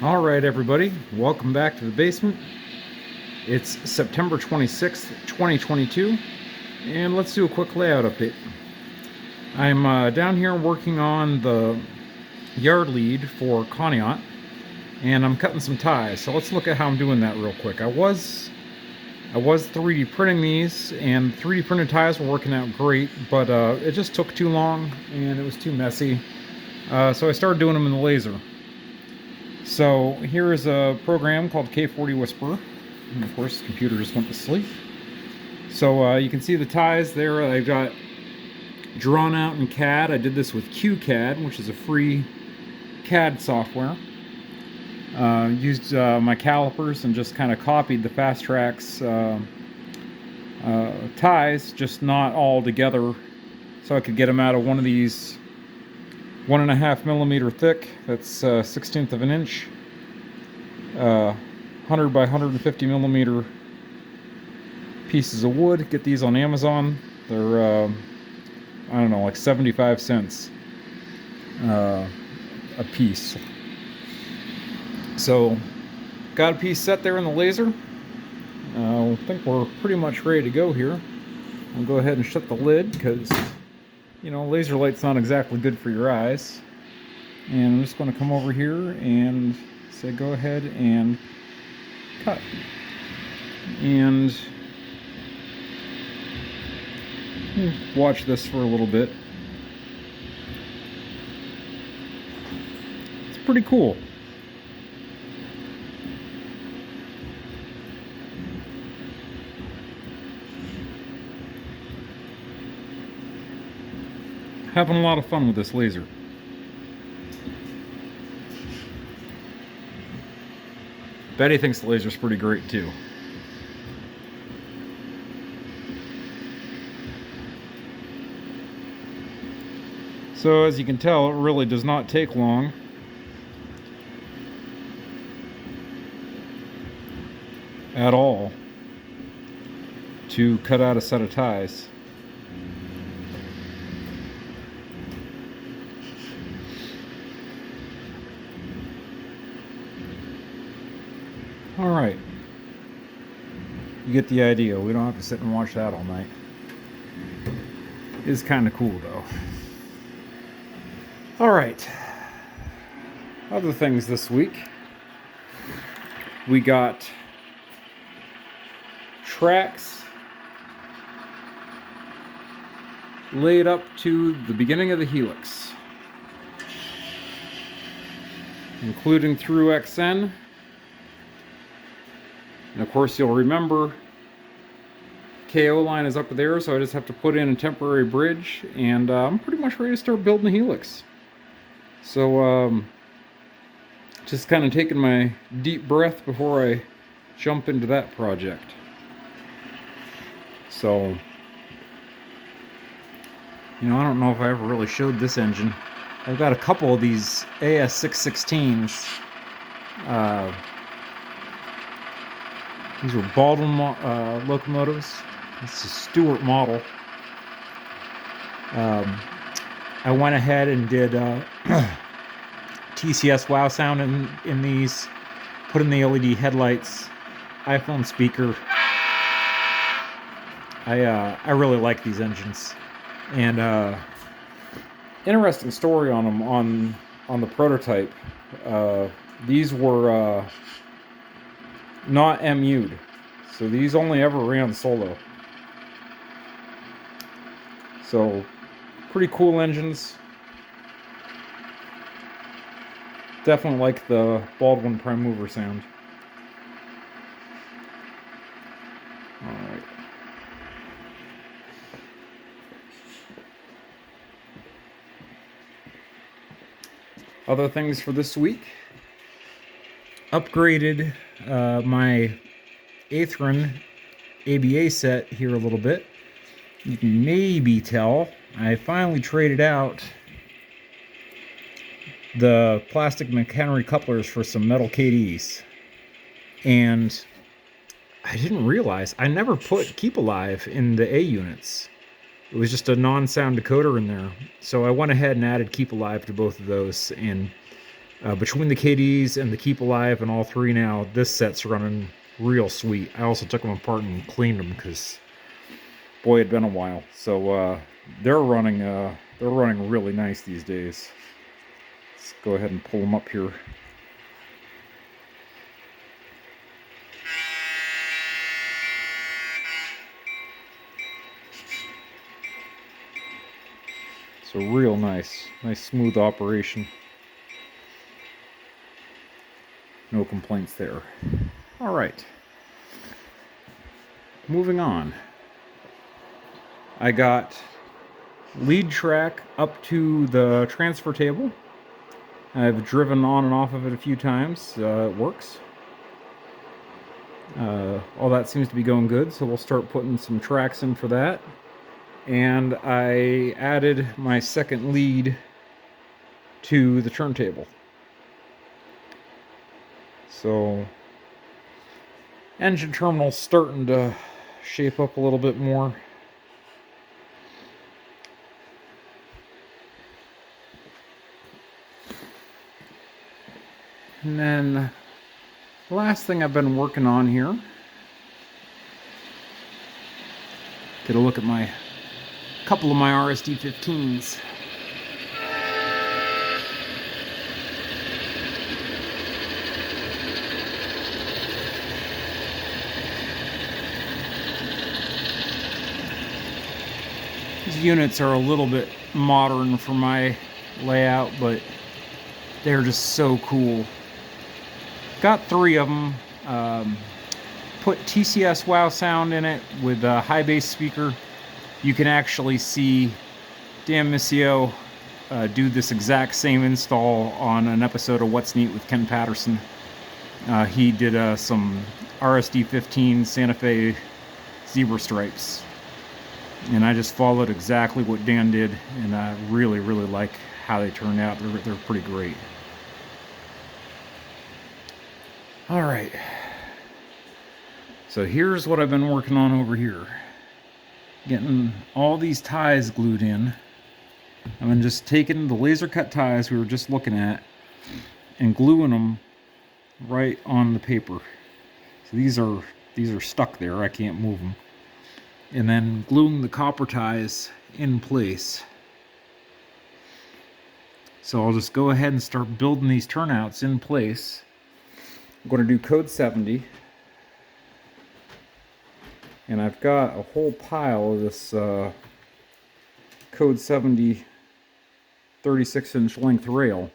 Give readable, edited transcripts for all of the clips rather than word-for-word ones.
All right, everybody, welcome back to the basement. It's September 26th, 2022, and let's do a quick layout update. I'm down here working on the yard lead for Conneaut, and I'm cutting some ties. So let's look at how I'm doing that real quick. I was 3D printing these, and 3D printed ties were working out great, but it just took too long, and it was too messy. So I started doing them in the laser. So here is a program called K40 Whisperer. And of course, the computer just went to sleep. So you can see the ties there. I've got drawn out in CAD. I did this with QCAD, which is a free CAD software. Used my calipers and just kind of copied the Fastrax ties, just not all together, so I could get them out of one of these 1.5 millimeter thick, that's 1/16 of an inch, 100 by 150 millimeter pieces of wood. Get these on Amazon. They're I don't know, like 75 cents a piece. So got a piece set there in the laser. I think we're pretty much ready to go here. I'll go ahead and shut the lid because, you know, laser light's not exactly good for your eyes. And I'm just going to come over here and say go ahead and cut. And watch this for a little bit. It's pretty cool. Having a lot of fun with this laser. Betty thinks the laser's pretty great too. So as you can tell, it really does not take long. At all to cut out a set of ties. All right, you get the idea. We don't have to sit and watch that all night. It is kind of cool though. All right, other things this week. We got tracks laid up to the beginning of the helix, including through XN. And of course, you'll remember KO line is up there, so I just have to put in a temporary bridge, and I'm pretty much ready to start building the helix. So just kind of taking my deep breath before I jump into that project. So, you know, I don't know if I ever really showed this engine. I've got a couple of these AS616s. These were Baldwin locomotives. It's a Stewart model. I went ahead and did TCS wow sound in these, put in the LED headlights, iPhone speaker. I really like these engines, and interesting story on them on the prototype. These were not MU'd, so these only ever ran solo. So pretty cool engines. Definitely like the Baldwin prime mover sound. Alright. Other things for this week. Upgraded my Atheron ABA set here a little bit. You can maybe tell I finally traded out the plastic McHenry couplers for some metal KDs. And I didn't realize, I never put Keep Alive in the A units. It was just a non-sound decoder in there. So I went ahead and added Keep Alive to both of those, and Between the KDs and the Keep Alive and all three now, this set's running real sweet. I also took them apart and cleaned them because, boy, it'd been a while. So they're running really nice these days. Let's go ahead and pull them up here. So real nice smooth operation. No complaints there. All right. Moving on. I got lead track up to the transfer table. I've driven on and off of it a few times. It works. All that seems to be going good, so we'll start putting some tracks in for that. And I added my second lead to the turntable. So engine terminal's starting to shape up a little bit more. And then the last thing I've been working on here, get a look at my couple of my RSD15s. These units are a little bit modern for my layout, but they're just so cool. Got 3 of them. Put TCS Wow Sound in it with a high bass speaker. You can actually see Dan Missio do this exact same install on an episode of What's Neat with Ken Patterson. He did some RSD15 Santa Fe Zebra Stripes. And I just followed exactly what Dan did, and I really like how they turned out. They're pretty great. All right. So here's what I've been working on over here. Getting all these ties glued in. I've been just taking the laser cut ties we were just looking at and gluing them right on the paper. So these are stuck there. I can't move them. And then gluing the copper ties in place. So I'll just go ahead and start building these turnouts in place. I'm going to do code 70. And I've got a whole pile of this code 70 36-inch length rail.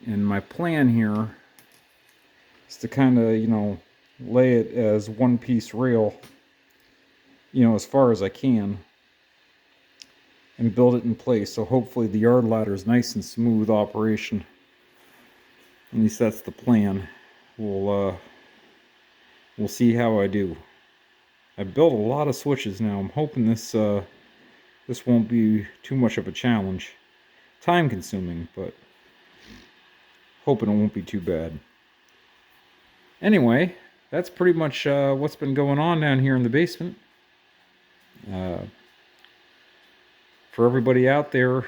And my plan here is to kind of, lay it as one piece rail, as far as I can, and build it in place. So hopefully the yard ladder is nice and smooth operation. At least that's the plan. We'll see how I do. I built a lot of switches now. I'm hoping this won't be too much of a challenge. Time consuming, but hoping it won't be too bad. Anyway, that's pretty much what's been going on down here in the basement. For everybody out there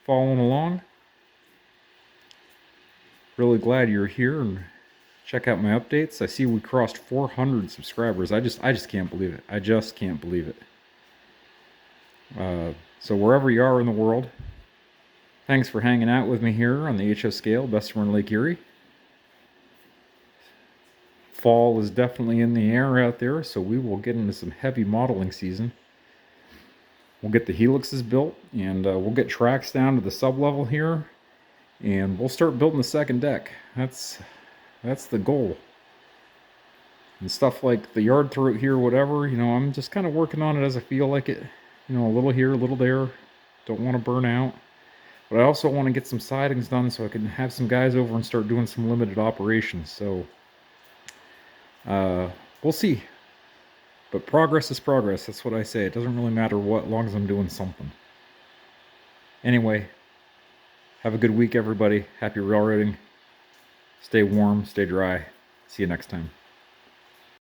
following along, really glad you're here and check out my updates. I see we crossed 400 subscribers. I just can't believe it. I just can't believe it. So wherever you are in the world, thanks for hanging out with me here on the HO Scale, Bessemer and Lake Erie. Fall is definitely in the air out there, so we will get into some heavy modeling season. We'll get the helixes built, and we'll get tracks down to the sub-level here, and we'll start building the second deck. That's the goal. And stuff like the yard through here, whatever, I'm just kind of working on it as I feel like it. A little here, a little there. Don't want to burn out. But I also want to get some sidings done so I can have some guys over and start doing some limited operations. So, we'll see. But progress is progress. That's what I say. It doesn't really matter what, as long as I'm doing something. Anyway, have a good week, everybody. Happy railroading. Stay warm, stay dry. See you next time.